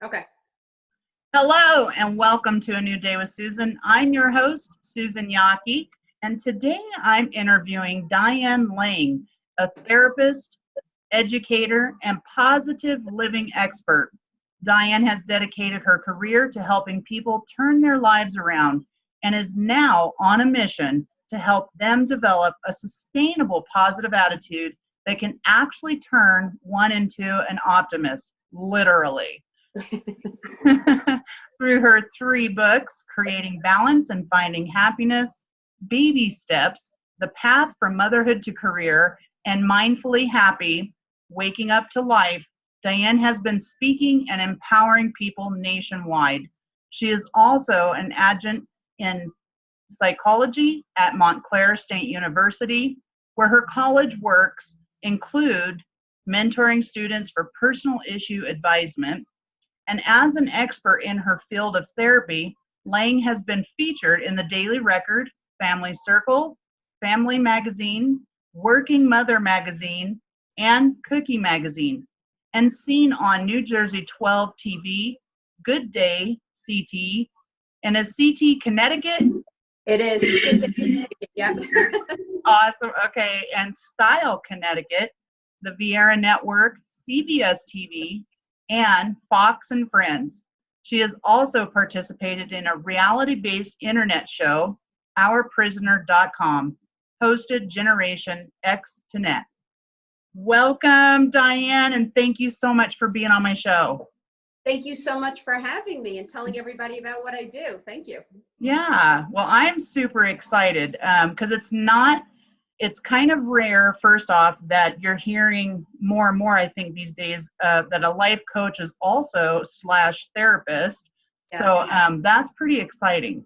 Okay. Hello and welcome to A New Day with Susan. I'm your host, Susan Yockey, and today I'm interviewing Diane Lang, a therapist, educator, and positive living expert. Diane has dedicated her career to helping people turn their lives around and is now on a mission to help them develop a sustainable positive attitude that can actually turn one into an optimist, literally. Through her 3 books, Creating Balance and Finding Happiness, Baby Steps, The Path from Motherhood to Career, and Mindfully Happy, Waking Up to Life, Diane has been speaking and empowering people nationwide. She is also an adjunct in psychology at Montclair State University, where her college works include mentoring students for personal issue advisement. And as an expert in her field of therapy, Lang has been featured in the Daily Record, Family Circle, Family Magazine, Working Mother Magazine, and Cookie Magazine, and seen on New Jersey 12 TV, Good Day CT, and is CT Connecticut? It is. It's Good Day. Yeah. Awesome. Okay. And Style Connecticut, the Veira Network, CBS TV, and Fox and Friends. She has also participated in a reality-based internet show, OurPrisoner.com, hosted Generation X-tinet. Welcome, Diane, and thank you so much for being on my show. Thank you so much for having me and telling everybody about what I do. Thank you. Yeah, well, I'm super excited because it's kind of rare, first off, that you're hearing more and more, I think, these days, that a life coach is also / therapist. Yes. So that's pretty exciting.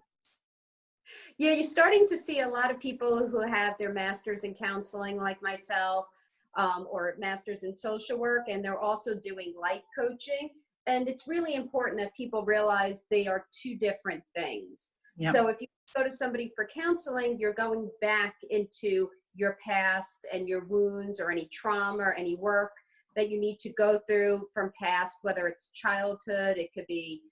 Yeah, you're starting to see a lot of people who have their masters in counseling, like myself, or masters in social work, and they're also doing life coaching. And it's really important that people realize they are 2 different things. Yep. So if you go to somebody for counseling, you're going back into your past and your wounds or any trauma or any work that you need to go through from past, whether it's childhood, it could be,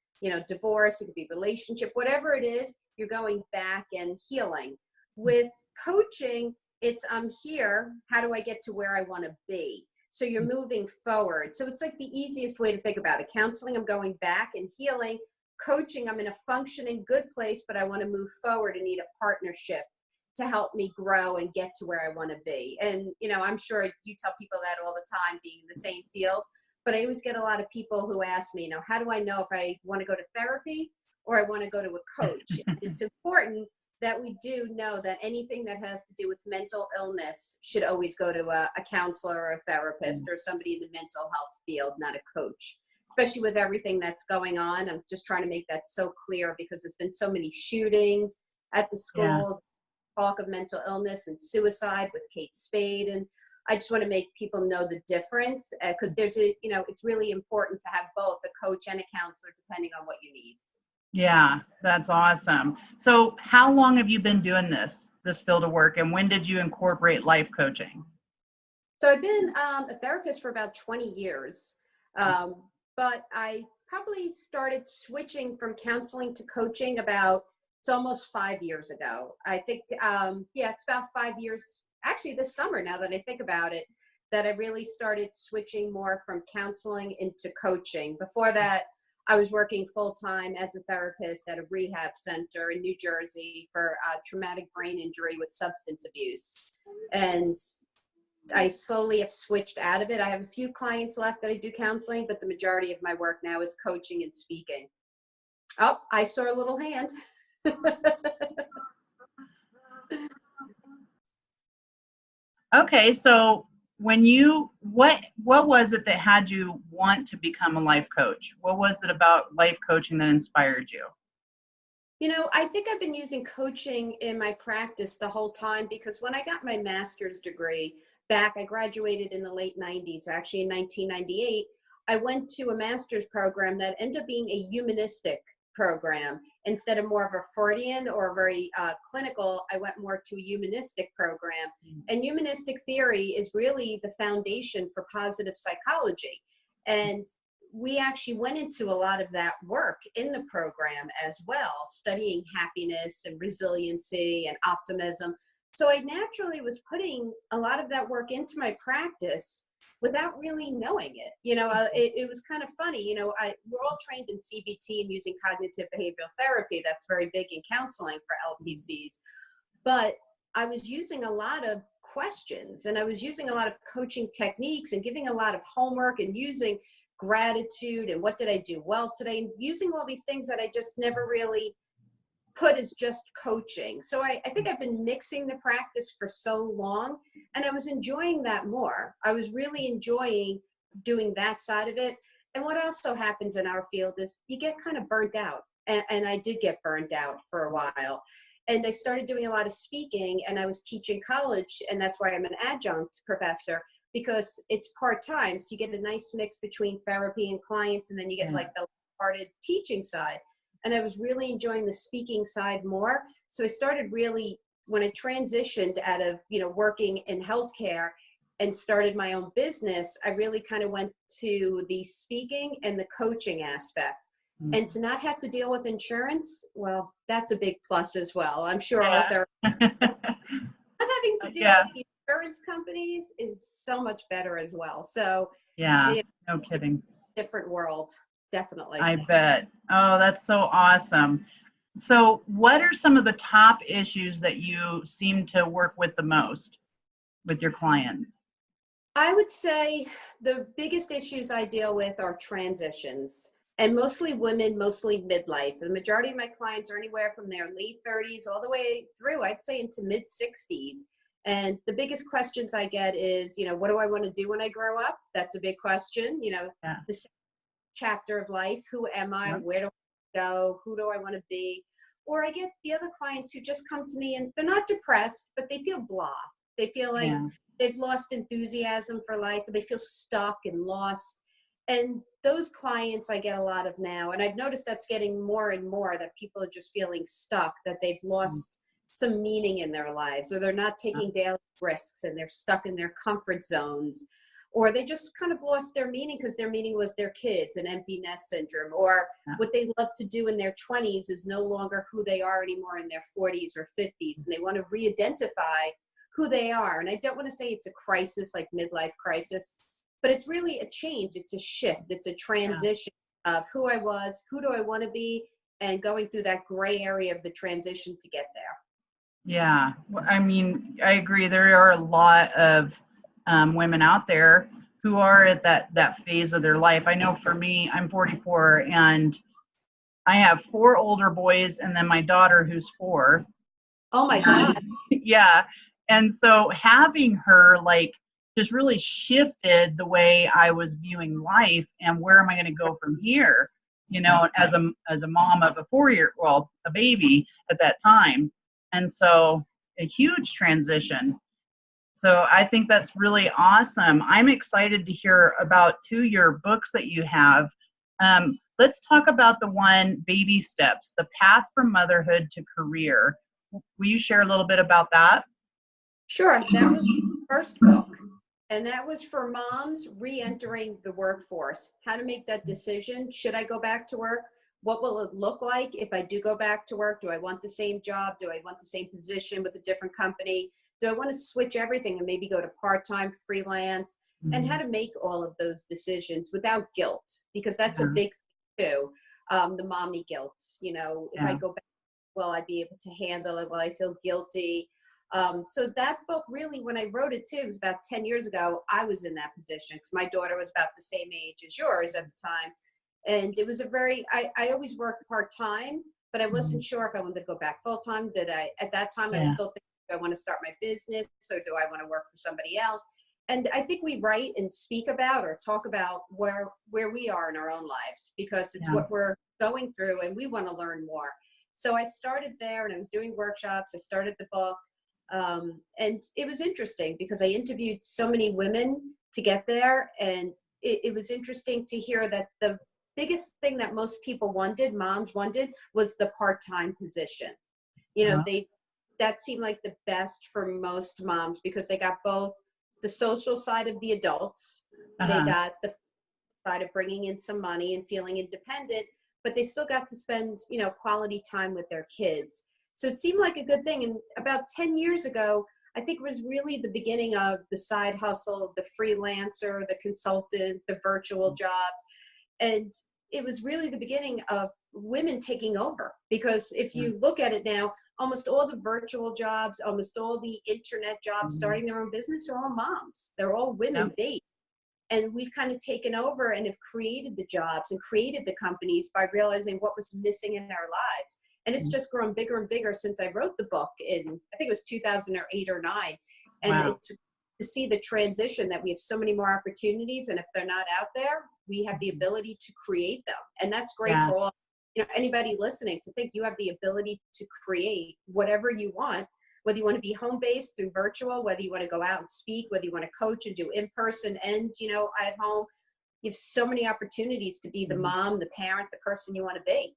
divorce, it could be relationship, whatever it is, you're going back and healing. With coaching, it's I'm here, how do I get to where I want to be? So you're moving forward. So it's like the easiest way to think about it. Counseling, I'm going back and healing. Coaching, I'm in a functioning good place, but I want to move forward and need a partnership to help me grow and get to where I want to be. And, I'm sure you tell people that all the time, being in the same field, but I always get a lot of people who ask me, how do I know if I want to go to therapy or I want to go to a coach? And it's important that we do know that anything that has to do with mental illness should always go to a counselor or a therapist or somebody in the mental health field, not a coach. Especially with everything that's going on. I'm just trying to make that so clear because there's been so many shootings at the schools, talk of mental illness and suicide with Kate Spade. And I just want to make people know the difference because there's it's really important to have both a coach and a counselor depending on what you need. Yeah, that's awesome. So how long have you been doing this field of work, and when did you incorporate life coaching? So I've been a therapist for about 20 years. But I probably started switching from counseling to coaching it's almost 5 years ago. I think, it's about 5 years, actually this summer, now that I think about it, that I really started switching more from counseling into coaching. Before that, I was working full-time as a therapist at a rehab center in New Jersey for traumatic brain injury with substance abuse. And I slowly have switched out of it. I have a few clients left that I do counseling, but the majority of my work now is coaching and speaking. Oh, I saw a little hand. Okay, so what was it that had you want to become a life coach? What was it about life coaching that inspired you? I think I've been using coaching in my practice the whole time because when I got my master's degree, I graduated in the late 90s, actually in 1998. I went to a master's program that ended up being a humanistic program. Instead of more of a Freudian or very clinical, I went more to a humanistic program. And humanistic theory is really the foundation for positive psychology. And we actually went into a lot of that work in the program as well, studying happiness and resiliency and optimism. So I naturally was putting a lot of that work into my practice without really knowing it. It was kind of funny. We're all trained in CBT and using cognitive behavioral therapy. That's very big in counseling for LPCs. But I was using a lot of questions, and I was using a lot of coaching techniques and giving a lot of homework and using gratitude and what did I do well today, and using all these things that I just never really put as just coaching. So I think I've been mixing the practice for so long, and I was enjoying that more. I was really enjoying doing that side of it. And what also happens in our field is you get kind of burnt out. And I did get burned out for a while. And I started doing a lot of speaking, and I was teaching college, and that's why I'm an adjunct professor, because it's part-time. So you get a nice mix between therapy and clients, and then you get like the lighthearted teaching side. And I was really enjoying the speaking side more. So I started really, when I transitioned out of, working in healthcare and started my own business, I really kind of went to the speaking and the coaching aspect. And to not have to deal with insurance, well, that's a big plus as well. I'm sure all there not having to deal with insurance companies is so much better as well. So no kidding. Different world, definitely. I bet. Oh, that's so awesome. So what are some of the top issues that you seem to work with the most with your clients? I would say the biggest issues I deal with are transitions. And mostly women, mostly midlife. The majority of my clients are anywhere from their late 30s all the way through, I'd say, into mid 60s. And the biggest questions I get is, what do I want to do when I grow up? That's a big question. The chapter of life. Who am I? Where do I go? Who do I want to be? Or I get the other clients who just come to me and they're not depressed, but they feel blah. They feel like they've lost enthusiasm for life, or they feel stuck and lost. And those clients I get a lot of now, and I've noticed that's getting more and more, that people are just feeling stuck, that they've lost some meaning in their lives, or they're not taking daily risks and they're stuck in their comfort zones, or they just kind of lost their meaning because their meaning was their kids, an empty nest syndrome, or what they love to do in their 20s is no longer who they are anymore in their 40s or 50s, and they want to re-identify who they are. And I don't want to say it's a crisis like midlife crisis, but it's really a change. It's a shift. It's a transition of who I was, who do I want to be, and going through that gray area of the transition to get there. Yeah, I mean, I agree. There are a lot of women out there who are at that phase of their life. I know for me, I'm 44, and I have 4 older boys, and then my daughter who's 4. Oh my God. Yeah. And so having her just really shifted the way I was viewing life and where am I going to go from here, as a mom of a baby at that time. And so a huge transition. So I think that's really awesome. I'm excited to hear about 2 your books that you have. Let's talk about the one, Baby Steps, The Path from Motherhood to Career. Will you share a little bit about that? Sure. That was the first book. And that was for moms reentering the workforce, how to make that decision. Should I go back to work? What will it look like if I do go back to work? Do I want the same job? Do I want the same position with a different company? Do I want to switch everything and maybe go to part-time freelance? And how to make all of those decisions without guilt, because that's a big thing too. The mommy guilt, if I go back, will I be able to handle it? Will I feel guilty? So that book really, when I wrote it too, it was about 10 years ago, I was in that position because my daughter was about the same age as yours at the time. And it was I always worked part-time, but I wasn't sure if I wanted to go back full-time. At that time, I was still thinking, do I want to start my business, or do I want to work for somebody else? And I think we write and speak about or talk about where we are in our own lives, because it's what we're going through and we want to learn more. So I started there and I was doing workshops. I started the book. And it was interesting because I interviewed so many women to get there. And it was interesting to hear that the biggest thing that most people moms wanted, was the part-time position. That seemed like the best for most moms because they got both the social side of the adults, they got the side of bringing in some money and feeling independent, but they still got to spend, quality time with their kids. So it seemed like a good thing. And about 10 years ago, I think it was really the beginning of the side hustle, the freelancer, the consultant, the virtual jobs. And it was really the beginning of women taking over, because if you look at it now, almost all the virtual jobs, almost all the internet jobs, starting their own business, are all moms. They're all women based. And we've kind of taken over and have created the jobs and created the companies by realizing what was missing in our lives. And it's just grown bigger and bigger since I wrote the book in, I think it was 2008 or 9. And it's to see the transition that we have so many more opportunities. And if they're not out there, we have the ability to create them. And that's great for all, anybody listening, to think you have the ability to create whatever you want, whether you want to be home-based through virtual, whether you want to go out and speak, whether you want to coach and do in-person and, at home. You have so many opportunities to be the mom, the parent, the person you want to be.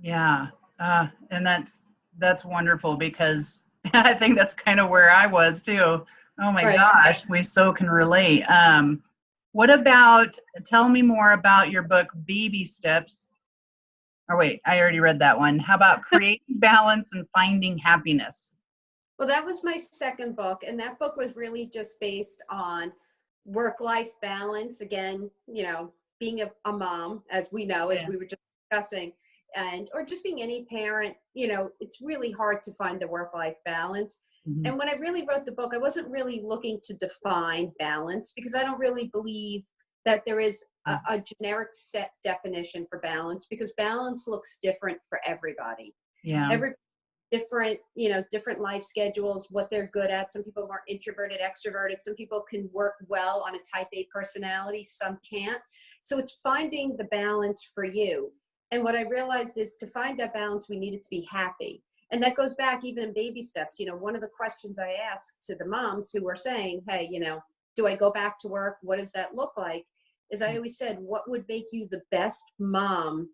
Yeah. And that's wonderful, because I think that's kind of where I was too. Oh my gosh, we so can relate. What about, tell me more about your book, Baby Steps. Or wait, I already read that one. How about Creating Balance and Finding Happiness? Well, that was my second book. And that book was really just based on work-life balance. Again, being a mom, as we know, as we were just discussing, or just being any parent, it's really hard to find the work-life balance. And when I really wrote the book, I wasn't really looking to define balance, because I don't really believe that there is a generic set definition for balance, because balance looks different for everybody. Every different, different life schedules, what they're good at. Some people are more introverted, extroverted. Some people can work well on a type A personality. Some can't. So it's finding the balance for you. And what I realized is, to find that balance, we needed to be happy. And that goes back even in baby steps. One of the questions I asked to the moms who were saying, hey, do I go back to work? What does that look like? Is I always said, what would make you the best mom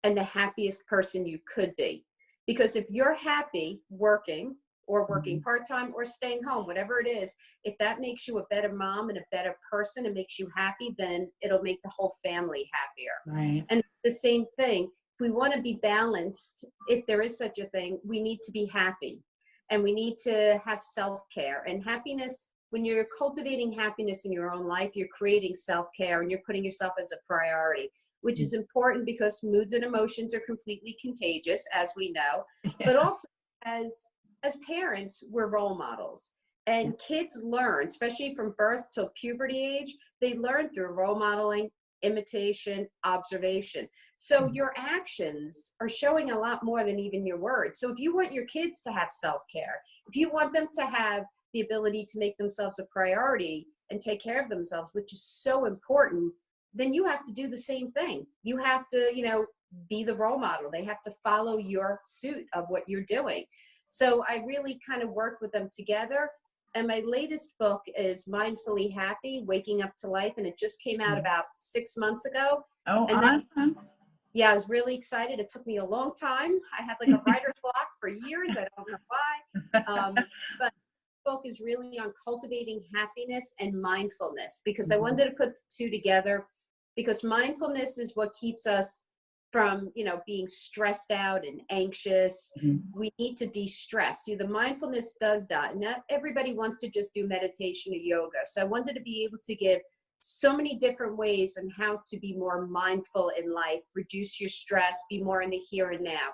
and the happiest person you could be? Because if you're happy working, or working part-time, or staying home, whatever it is, if that makes you a better mom and a better person and makes you happy, then it'll make the whole family happier. Right. And the same thing, if we want to be balanced, if there is such a thing, we need to be happy, and we need to have self-care. And happiness, when you're cultivating happiness in your own life, you're creating self-care, and you're putting yourself as a priority, which is important, because moods and emotions are completely contagious, as we know. But also, as parents, we're role models, and kids learn, especially from birth till puberty age, they learn through role modeling, imitation, observation. So your actions are showing a lot more than even your words. So if you want your kids to have self-care, if you want them to have the ability to make themselves a priority and take care of themselves, which is so important, then you have to do the same thing. You have to, be the role model. They have to follow your suit of what you're doing. So I really kind of work with them together. And my latest book is Mindfully Happy, Waking Up to Life. And it just came out about 6 months ago. Oh, and awesome. I was really excited. It took me a long time. I had like a writer's block for years. I don't know why. But the book is really on cultivating happiness and mindfulness, because I wanted to put the two together, because mindfulness is what keeps us from, being stressed out and anxious. We need to de-stress. The mindfulness does that. And not everybody wants to just do meditation or yoga. So I wanted to be able to give so many different ways on how to be more mindful in life, reduce your stress, be more in the here and now.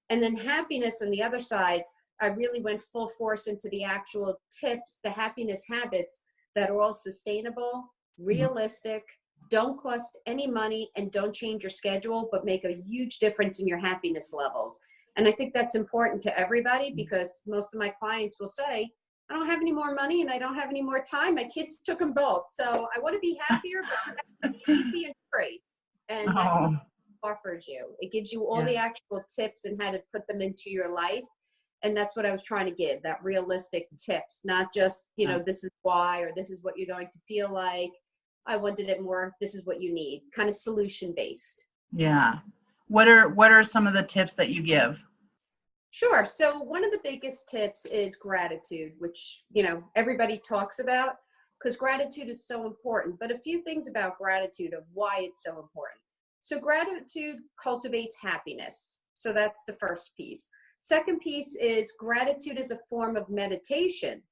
And then happiness on the other side, I really went full force into the actual tips, the happiness habits that are all sustainable, realistic, don't cost any money, and don't change your schedule, but make a huge difference in your happiness levels. And I think that's important to everybody, because most of my clients will say, I don't have any more money and I don't have any more time. My kids took them both. So I want to be happier, but easy and free. And that's what it offers you. It gives you all the actual tips and how to put them into your life. And that's what I was trying to give, that realistic tips, not just, this is why, or this is what you're going to feel like. I wanted it more, this is what you need, kind of solution based. Yeah. What are some of the tips that you give? Sure. So one of the biggest tips is gratitude, which, everybody talks about. because gratitude is so important. But a few things about gratitude of why it's so important. So gratitude cultivates happiness. So that's the first piece. Second piece is gratitude is a form of meditation,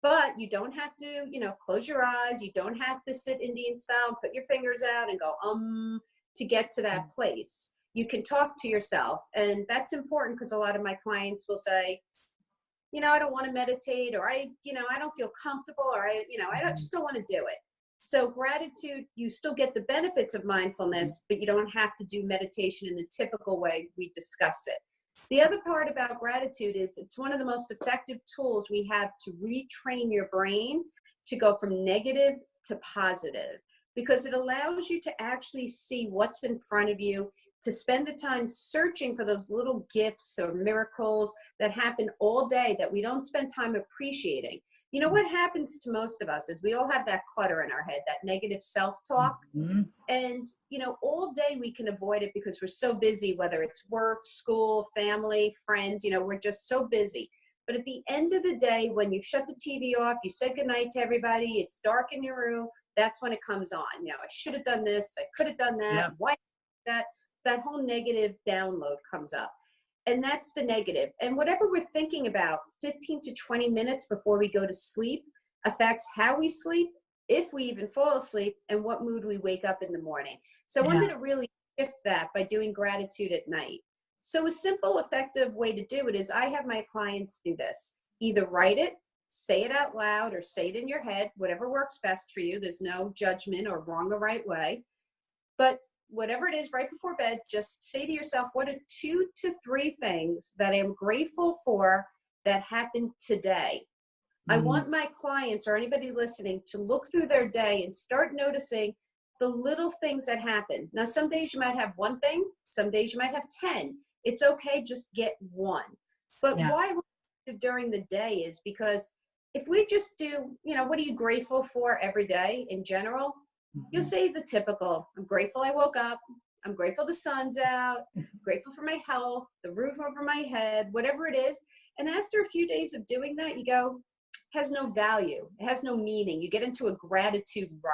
but you don't have to, close your eyes. You don't have to sit Indian style, put your fingers out and go, to get to that place. You can talk to yourself. And that's important because a lot of my clients will say, I don't want to meditate, or I don't feel comfortable, or just don't want to do it. So gratitude, you still get the benefits of mindfulness, but you don't have to do meditation in the typical way we discuss it. The other part about gratitude is it's one of the most effective tools we have to retrain your brain to go from negative to positive, because it allows you to actually see what's in front of you, to spend the time searching for those little gifts or miracles that happen all day that we don't spend time appreciating. What happens to most of us is we all have that clutter in our head, that negative self-talk. Mm-hmm. And, all day we can avoid it because we're so busy, whether it's work, school, family, friends, we're just so busy. But at the end of the day, when you shut the TV off, you say goodnight to everybody, it's dark in your room, that's when it comes on. I should have done this, I could have done that, Yeah. Why that whole negative download comes up. And that's the negative. And whatever we're thinking about 15 to 20 minutes before we go to sleep affects how we sleep, if we even fall asleep, and what mood we wake up in the morning. So I wanted to really shift that by doing gratitude at night. So a simple, effective way to do it is I have my clients do this. Either write it, say it out loud, or say it in your head, whatever works best for you. There's no judgment or wrong or right way. But whatever it is, right before bed, just say to yourself, what are 2 to 3 things that I am grateful for that happened today? I want my clients or anybody listening to look through their day and start noticing the little things that happen. Now, some days you might have one thing, some days you might have 10. It's okay, just get one. But why we do during the day is because if we just do, what are you grateful for every day in general? You'll say the typical, I'm grateful I woke up, I'm grateful the sun's out, grateful for my health, the roof over my head, whatever it is. And after a few days of doing that, you go, has no value, it has no meaning. You get into a gratitude rut.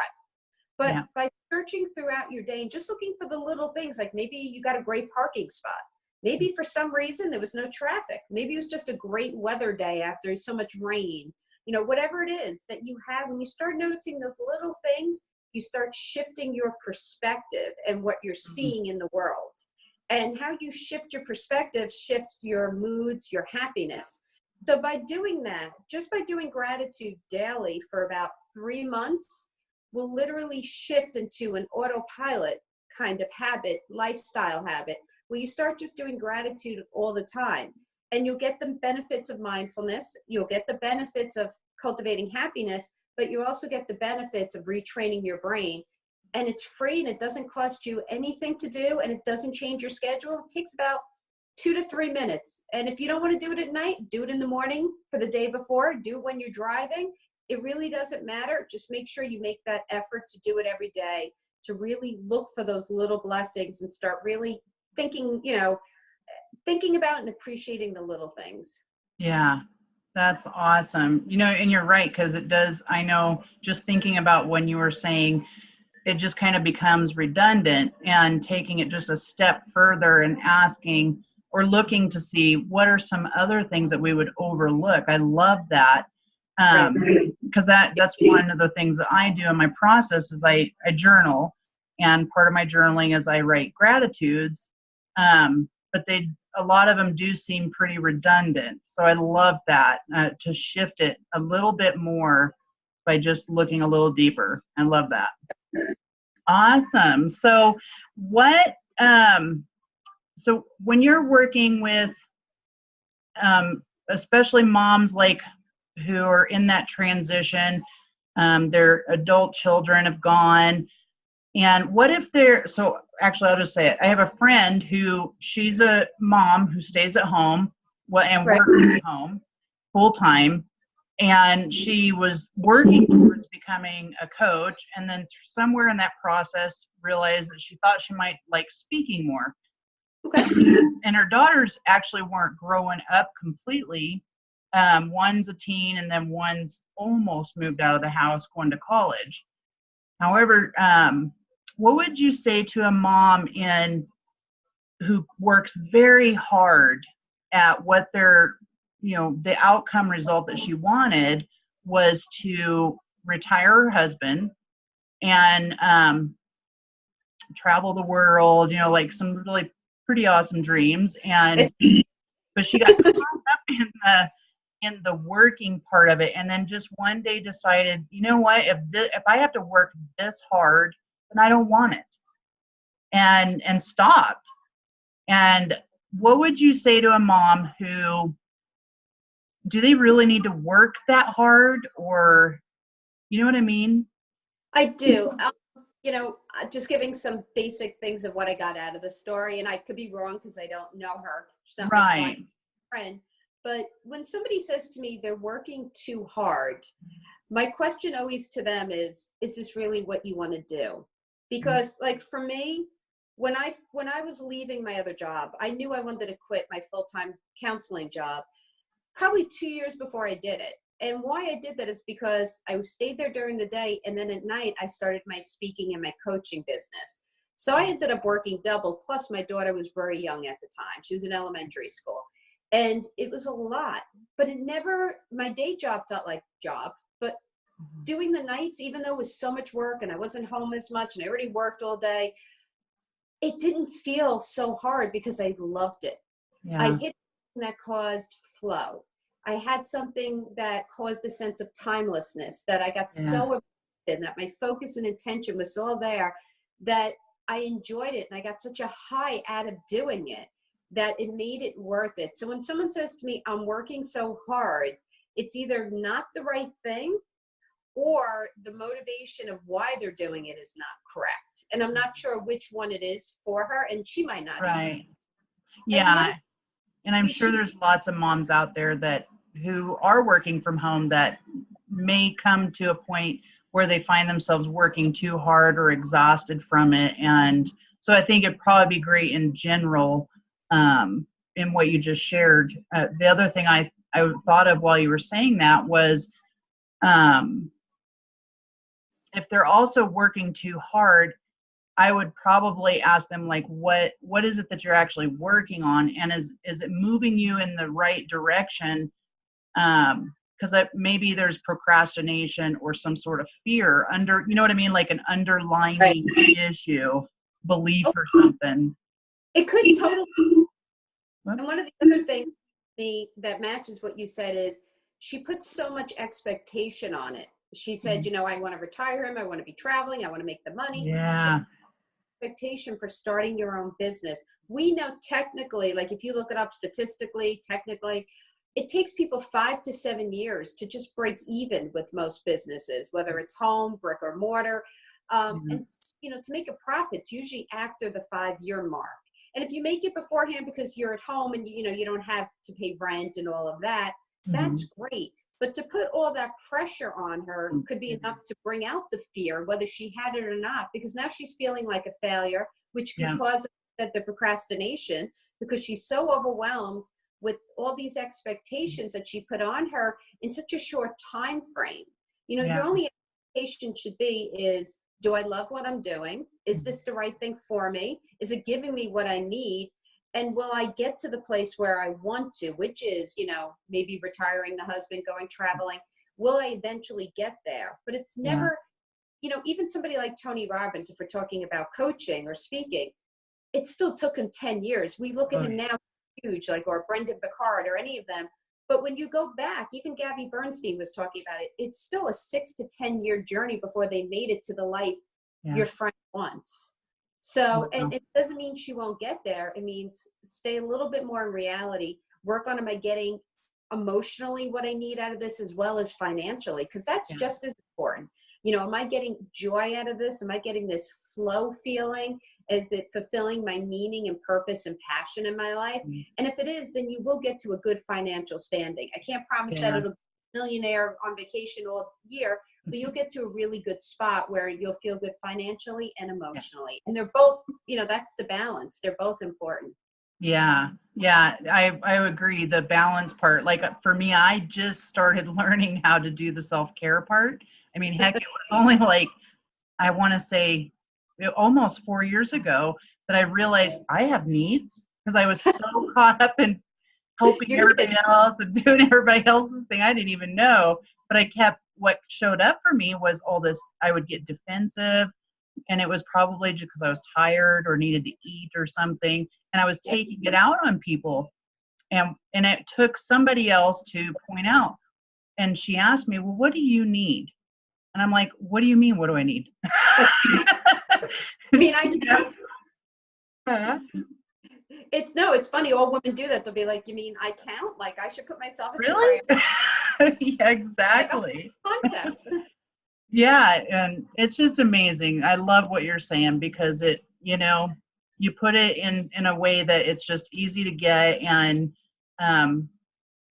But by searching throughout your day and just looking for the little things, like maybe you got a great parking spot. Maybe for some reason there was no traffic. Maybe it was just a great weather day after so much rain. Whatever it is that you have, when you start noticing those little things, you start shifting your perspective and what you're seeing in the world. And how you shift your perspective shifts your moods, your happiness. So by doing that, just by doing gratitude daily for about 3 months, will literally shift into an autopilot kind of habit, lifestyle habit, where you start just doing gratitude all the time. And you'll get the benefits of mindfulness, you'll get the benefits of cultivating happiness, but you also get the benefits of retraining your brain. And it's free and it doesn't cost you anything to do, and it doesn't change your schedule. It takes about 2 to 3 minutes. And if you don't want to do it at night, do it in the morning for the day before, do it when you're driving. It really doesn't matter. Just make sure you make that effort to do it every day, to really look for those little blessings and start really thinking about and appreciating the little things. Yeah, that's awesome. And you're right, because it does, I know, just thinking about when you were saying, it just kind of becomes redundant, and taking it just a step further and asking or looking to see what are some other things that we would overlook. I love that. Because that's one of the things that I do in my process is I journal, and part of my journaling is I write gratitudes, but a lot of them do seem pretty redundant. So I love that, to shift it a little bit more by just looking a little deeper. I love that. Awesome. So so when you're working with, especially moms like who are in that transition, their adult children have gone, and what if so actually I'll just say it. I have a friend she's a mom who stays at home and works at home full time, and she was working towards becoming a coach, and then somewhere in that process realized that she thought she might like speaking more. Okay. And her daughters actually weren't growing up completely One's a teen, and then one's almost moved out of the house going to college. However, what would you say to a mom who works very hard at what the outcome result that she wanted was to retire her husband and travel the world, like some really pretty awesome dreams, but she got caught up in the working part of it, and then just one day decided, you know what, if I have to work this hard, then I don't want it, and stopped. And what would you say to a mom do they really need to work that hard, or you know what I mean? I do. Just giving some basic things of what I got out of the story, and I could be wrong because I don't know her. She's not my client, friend. But when somebody says to me they're working too hard, my question always to them is this really what you want to do? Because like for me, when I was leaving my other job, I knew I wanted to quit my full-time counseling job probably 2 years before I did it. And why I did that is because I stayed there during the day, and then at night I started my speaking and my coaching business. So I ended up working double, plus my daughter was very young at the time. She was in elementary school. And it was a lot, but my day job felt like job, but doing the nights, even though it was so much work and I wasn't home as much and I already worked all day, it didn't feel so hard because I loved it. Yeah. I hit something that caused flow. I had something that caused a sense of timelessness that I got so in, that my focus and intention was all there, that I enjoyed it. And I got such a high out of doing it that it made it worth it. So when someone says to me, I'm working so hard, it's either not the right thing or the motivation of why they're doing it is not correct. And I'm not sure which one it is for her, and she might not. Right. Yeah. And I'm sure there's lots of moms out there who are working from home that may come to a point where they find themselves working too hard or exhausted from it. And so I think it'd probably be great in general, in what you just shared. The other thing I thought of while you were saying that was, if they're also working too hard, I would probably ask them, like, what is it that you're actually working on? And is it moving you in the right direction? Because maybe there's procrastination or some sort of fear you know what I mean? Like an underlying issue, belief or something. It could totally. And one of the other things that matches what you said is she puts so much expectation on it. She said, I want to retire him. I want to be traveling. I want to make the money. Yeah. Expectation for starting your own business. We know technically, like if you look it up statistically, technically, it takes people 5 to 7 years to just break even with most businesses, whether it's home, brick or mortar. And, to make a profit, it's usually after the 5-year mark. And if you make it beforehand because you're at home and, you don't have to pay rent and all of that, that's great. But to put all that pressure on her could be enough to bring out the fear, whether she had it or not, because now she's feeling like a failure, which could cause the procrastination, because she's so overwhelmed with all these expectations that she put on her in such a short time frame. Your only expectation should be is, do I love what I'm doing? Is this the right thing for me? Is it giving me what I need? And will I get to the place where I want to, which is, maybe retiring the husband, going traveling? Will I eventually get there? But it's never, even somebody like Tony Robbins, if we're talking about coaching or speaking, it still took him 10 years. We look at him now, huge, like, or Brendan Picard or any of them. But when you go back, even Gabby Bernstein was talking about it, it's still a 6 to 10 year journey before they made it to the life your friend wants. So, and it doesn't mean she won't get there. It means stay a little bit more in reality, work on, am I getting emotionally what I need out of this as well as financially? Because that's just as important. Am I getting joy out of this? Am I getting this flow feeling? Is it fulfilling my meaning and purpose and passion in my life? And if it is, then you will get to a good financial standing. I can't promise that it'll be a millionaire on vacation all year, but you'll get to a really good spot where you'll feel good financially and emotionally. And they're both, that's the balance. They're both important. Yeah. Yeah. I agree. The balance part, like for me, I just started learning how to do the self-care part. I mean, heck, it was only like, I want to say almost 4 years ago that I realized I have needs because I was so caught up in helping Your everybody kids. else and doing everybody else's thing. I didn't even know, but what showed up for me was all this, I would get defensive, and it was probably just because I was tired or needed to eat or something, and I was Yep. taking it out on people. And it took somebody else to point out. And she asked me, well, what do you need? And I'm like, what do you mean? What do I need? I mean, I count. Yeah. It's funny. All women do that. They'll be like, you mean I count? Like I should put myself as a Really? priority. Yeah, Like a exactly. concept. Yeah, and it's just amazing. I love what you're saying because you put it in a way that it's just easy to get and um,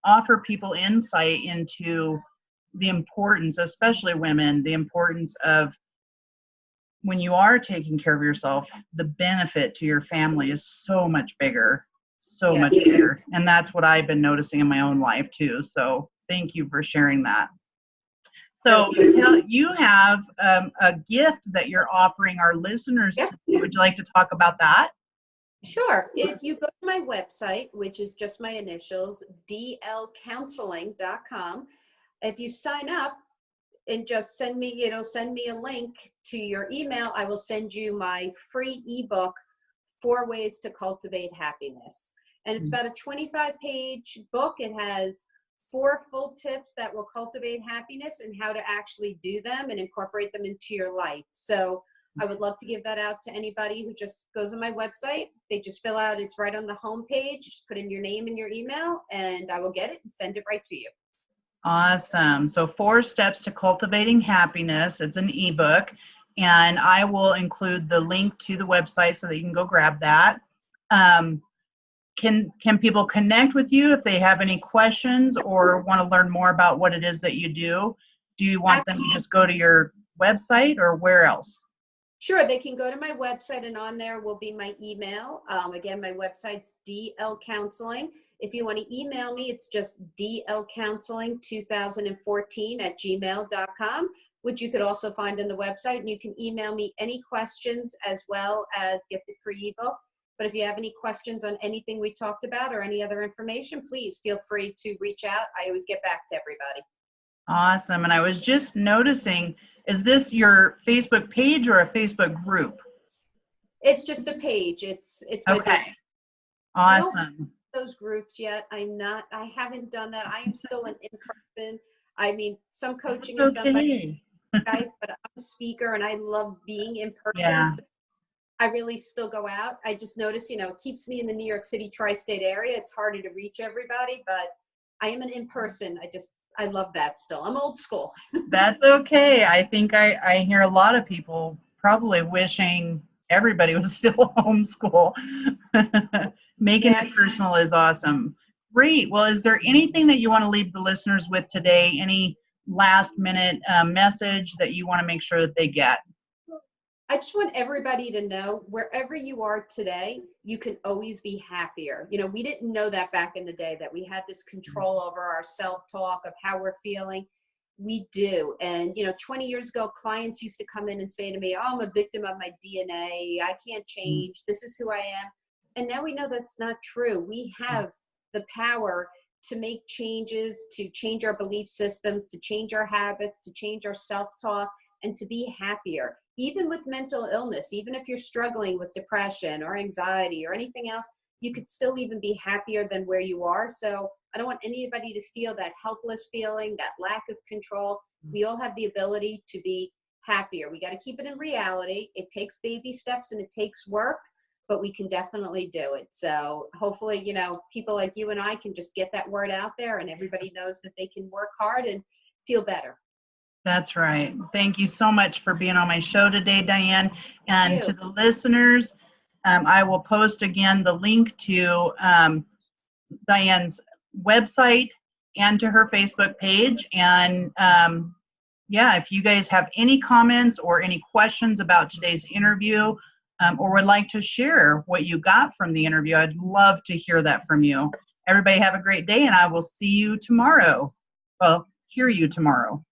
offer people insight into the importance, especially women, the importance of when you are taking care of yourself, the benefit to your family is so much bigger, so much Yes. bigger. And that's what I've been noticing in my own life too. So thank you for sharing that. So you have a gift that you're offering our listeners Yep. today. Would you like to talk about that? Sure. If you go to my website, which is just my initials, dlcounseling.com, if you sign up and just send me a link to your email, I will send you my free ebook, 4 Ways to Cultivate Happiness. And it's about a 25-page book. It has 4 full tips that will cultivate happiness and how to actually do them and incorporate them into your life. So I would love to give that out to anybody who just goes on my website. They just fill out, it's right on the homepage. Just put in your name and your email, and I will get it and send it right to you. Awesome. So 4 steps to cultivating happiness. It's an ebook, and I will include the link to the website so that you can go grab that. Can people connect with you if they have any questions or want to learn more about what it is that you do? Do you want them to just go to your website or where else? Sure, they can go to my website, and on there will be my email. Again, my website's DL Counseling. If you want to email me, it's just dlcounseling2014@gmail.com, which you could also find on the website. And you can email me any questions as well as get the free ebook. But if you have any questions on anything we talked about or any other information, please feel free to reach out. I always get back to everybody. Awesome. And I was just noticing, is this your Facebook page or a Facebook group? It's just a page. It's my Okay. business. Awesome. Those groups yet. I haven't done that. I am still an in-person. I mean, some coaching is done by Skype, but I'm a speaker and I love being in person. Yeah. So I really still go out. I just notice, it keeps me in the New York City tri-state area. It's harder to reach everybody, but I am an in-person. I love that still. I'm old school. That's okay. I think I hear a lot of people probably wishing everybody was still homeschool. Making it personal is awesome. Great. Well, is there anything that you want to leave the listeners with today? Any last minute message that you want to make sure that they get? I just want everybody to know, wherever you are today, you can always be happier. We didn't know that back in the day, that we had this control over our self-talk of how we're feeling. We do. And, 20 years ago, clients used to come in and say to me, oh, I'm a victim of my DNA. I can't change. This is who I am. And now we know that's not true. We have the power to make changes, to change our belief systems, to change our habits, to change our self-talk, and to be happier. Even with mental illness, even if you're struggling with depression or anxiety or anything else, you could still even be happier than where you are. So I don't want anybody to feel that helpless feeling, that lack of control. We all have the ability to be happier. We got to keep it in reality. It takes baby steps and it takes work, but we can definitely do it. So hopefully, people like you and I can just get that word out there and everybody knows that they can work hard and feel better. That's right. Thank you so much for being on my show today, Diane. And to the listeners, I will post again the link to Diane's website and to her Facebook page. And if you guys have any comments or any questions about today's interview, or would like to share what you got from the interview, I'd love to hear that from you. Everybody have a great day, and I will see you tomorrow. Well, hear you tomorrow.